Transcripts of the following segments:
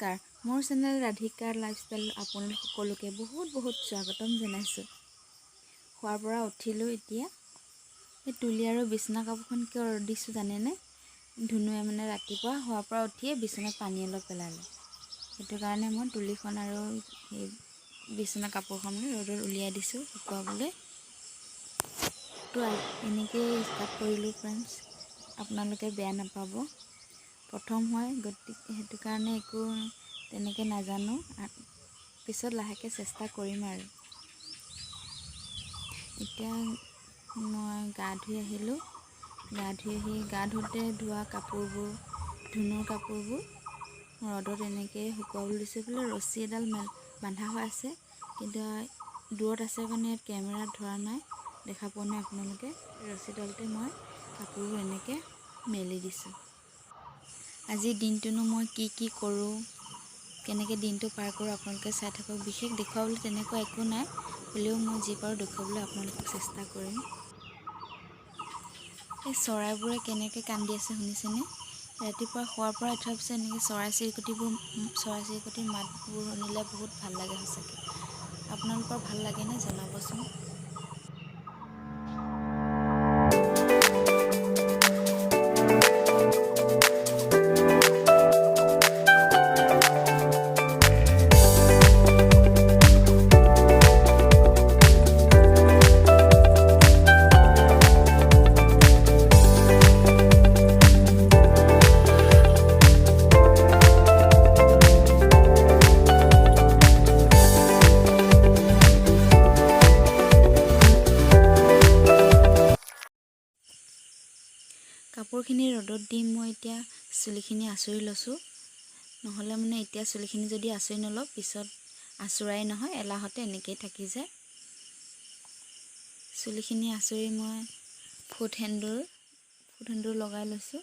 নমস্কাৰ, মোৰ channel ৰাধিকাৰ lifestyle আপোনালোক সকলোকে বহুত স্বাগতম জনাইছোঁ। খোৱাৰ পৰা উঠিলোঁ এতিয়া। এই তুলি আৰু বিছনা কাপোৰখন কিয় ৰ'দ দিছোঁ জানেনে? ধুনুৱে মানে ৰাতিপুৱা খোৱাৰ পৰা উঠিয়ে বিছনাত পানী অলপ পেলালে। সেইটো কাৰণে মই তুলিখন আৰু এই বিছনা কাপোৰখন ৰ'দত উলিয়াই দিছোঁ শুকুৱাবলৈ। তো এনেকৈ ষ্টাৰ্ট কৰিলোঁ ফ্ৰেণ্ডছ, আপোনালোকে বেয়া নাপাব। প্ৰথম হয় গতিকে সেইটো কাৰণে একো তেনেকৈ নাজানো, পিছত লাহেকৈ চেষ্টা কৰিম আৰু। এতিয়া মই গা ধুই আহিলোঁ। গা ধুওঁতে ধোৱা কাপোৰবোৰ, ধুনুৰ কাপোৰবোৰ ৰ'দত এনেকৈ শুকুৱাবলৈ দিছোঁ। বোলে ৰছী এডাল বান্ধা হৈ আছে, কিন্তু দূৰত আছে কাৰণে ইয়াত কেমেৰাত ধৰা নাই, দেখা পোৱা নাই আপোনালোকে। ৰছীডালতে মই কাপোৰবোৰ এনেকৈ মেলি দিছোঁ। আজি দিনটোনো মই কি কৰোঁ, কেনেকৈ দিনটো পাৰ কৰোঁ আপোনালোকে চাই থাকক। বিশেষ দেখুৱাবলৈ তেনেকুৱা একো নাই, হ'লেও মই যি পাৰোঁ দেখুৱাবলৈ আপোনালোকক চেষ্টা কৰিম। এই চৰাইবোৰে কেনেকৈ কান্দি আছে শুনিছেনে? ৰাতিপুৱা শোৱাৰ পৰা উঠাৰ পিছত এনেকৈ চৰাই চিৰিকটিৰ মাতবোৰ শুনিলে বহুত ভাল লাগে সঁচাকৈ। আপোনালোকৰ ভাল লাগেনে জনাবচোন। কাপোৰখিনি ৰ'দত দি মই এতিয়া চুলিখিনি আঁচুৰি লৈছোঁ। নহ'লে মানে এতিয়া চুলিখিনি যদি আঁচুৰি নলওঁ পিছত আঁচুৰাই নহয়, এলাহতে এনেকৈয়ে থাকি যায়। চুলিখিনি আঁচুৰি মই ফুট সেন্দুৰ লগাই লৈছোঁ।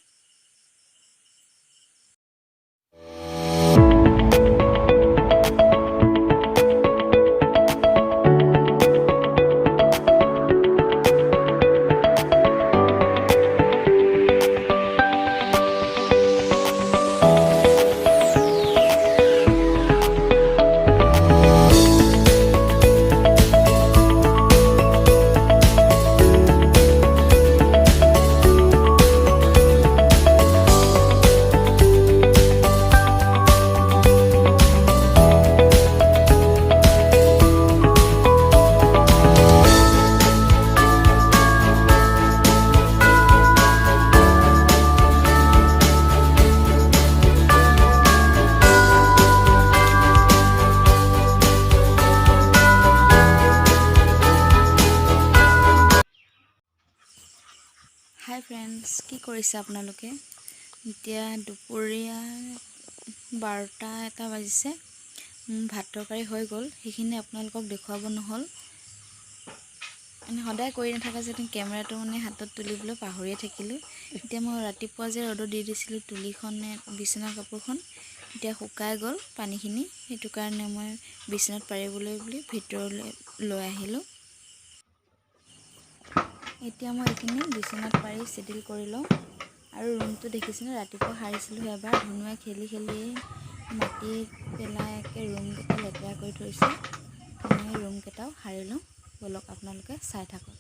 হাই ফ্ৰেণ্ডছ, কি কৰিছে আপোনালোকে? এতিয়া দুপৰীয়া 12টা বাজিছে। ভাত তৰকাৰী হৈ গ'ল, সেইখিনি আপোনালোকক দেখুৱাব নহ'ল। মানে সদায় কৰি নাথাকা যে কেমেৰাটো মানে হাতত তুলিবলৈ পাহৰিয়ে থাকিলোঁ। এতিয়া মই ৰাতিপুৱা যে ৰ'দত দি দিছিলোঁ তুলিখনে বিছনা কাপোৰখন, এতিয়া শুকাই গ'ল পানীখিনি। সেইটো কাৰণে মই বিছনাত পাৰিবলৈ বুলি ভিতৰলৈ লৈ আহিলোঁ। এতিয়া মই এইখিনি বিছনাত পাৰি চিডিল কৰি লওঁ। আৰু ৰুমটো দেখিছেনে, ৰাতিপুৱা সাৰিছিলোঁ এবাৰ। ধুনুৱে খেলি মাটি পেলাই একে ৰুমকেইটা লেতেৰা কৰি থৈছে। মই ৰুমকেইটাও সাৰি লওঁ, ব'লক আপোনালোকে চাই থাকক।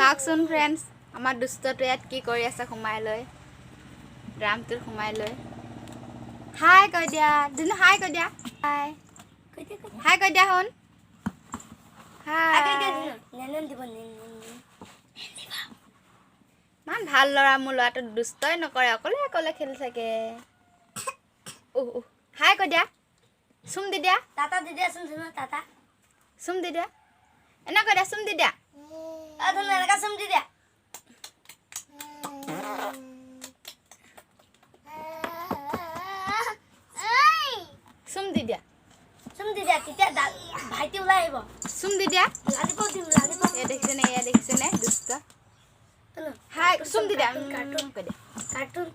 চাওকচোন ফ্ৰেণ্ডছ আমাৰ দুষ্টটো ইয়াত কি কৰি আছে সোমাই লৈ ড্ৰামটোত সোমাই লৈ হাই কৈ দিয়া ধুনু হাই কৈ দিয়া হাই হাই কৈ দিয়া শুন হাই ইমান ভাল ল'ৰা মোৰ ল'ৰাটো দুষ্টই নকৰে অকলে অকলে খেলি থাকে হাই কৈ দিয়া চুম দি দিয়া টাটা দি দিয়াচোন ধুনু টাটা চুম দি দিয়া এনে কৈ দিয়া চুম দি দিয়া ধুনু এনেকা চুম দি দিয়া চুম দি দিয়া তেতিয়া ভাইটি ওলাই আহিব চুম দি দিয়া লালিপপ দিম লালিপপ এয়া দেখিছেনে দুষ্ট হাই চুম দি দিয়া কাৰ্টুন কৈ দিয়া কাৰ্টুন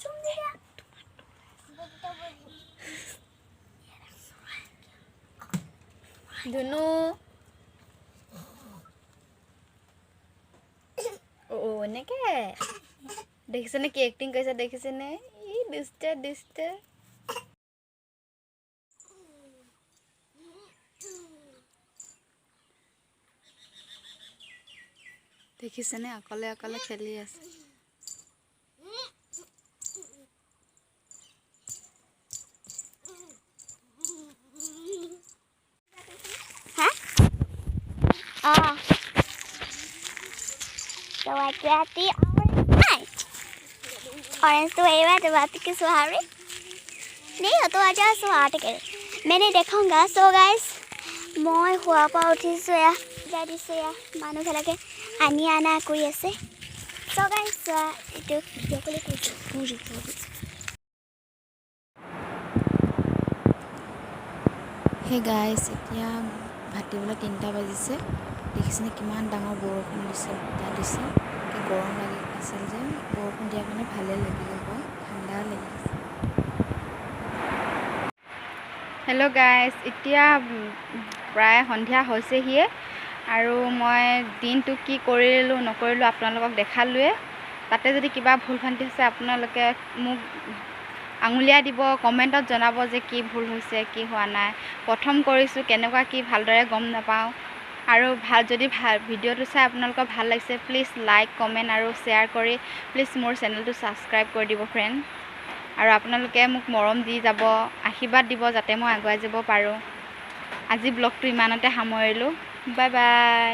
চুম দি দিয়া ধুনু এনেকে দেখিছেনে কি এক্টিং কৰিছে দেখিছেনে ই দুষ্ট দেখিছেনে অকলে অকলে খেলি আছে So I got the orange. Orange तो ये बात की सुहावरी नहीं हो तो आजा सुहाट के मैंने देखूँगा सो गाइस मैं हुआ पा उठी सोया जादी सोया मानो भला के आनी आना कोई ऐसे सो गाइस इतो क्या कोले पूरी हे गाइस এতিয়া ভাটিবেলা 3টা বাজিছে দেখিছেনে কিমান ডাঙৰ বৰষুণ দিছে কি গৰম লাগি আছিল যে বৰষুণ দিয়াৰ কাৰণে ভালে লাগিল বাৰু ঠাণ্ডা লাগিছে হেল্ল' গাইস এতিয়া প্ৰায় সন্ধিয়া হৈছেহিয়ে আৰু মই দিনটো কি কৰিলোঁ নকৰিলোঁ আপোনালোকক দেখালোৱে তাতে যদি কিবা ভুল ভ্ৰান্তি হৈছে আপোনালোকে মোক আঙুলিয়াই দিব কমেণ্টত জনাব যে কি ভুল হৈছে কি হোৱা নাই প্ৰথম কৰিছোঁ কেনেকুৱা কি ভালদৰে গম নাপাওঁ আৰু যদি ভিডিঅ'টো চাই আপোনালোকৰ ভাল লাগিছে প্লিজ লাইক কমেণ্ট আৰু শ্বেয়াৰ কৰি প্লিজ মোৰ চেনেলটো ছাবস্ক্ৰাইব কৰি দিব ফ্ৰেণ্ড আৰু আপোনালোকে মোক মৰম দি যাব আশীৰ্বাদ দিব যাতে মই আগুৱাই যাব পাৰোঁ আজি ব্লগটো ইমানতে সামৰিলোঁ বাই বাই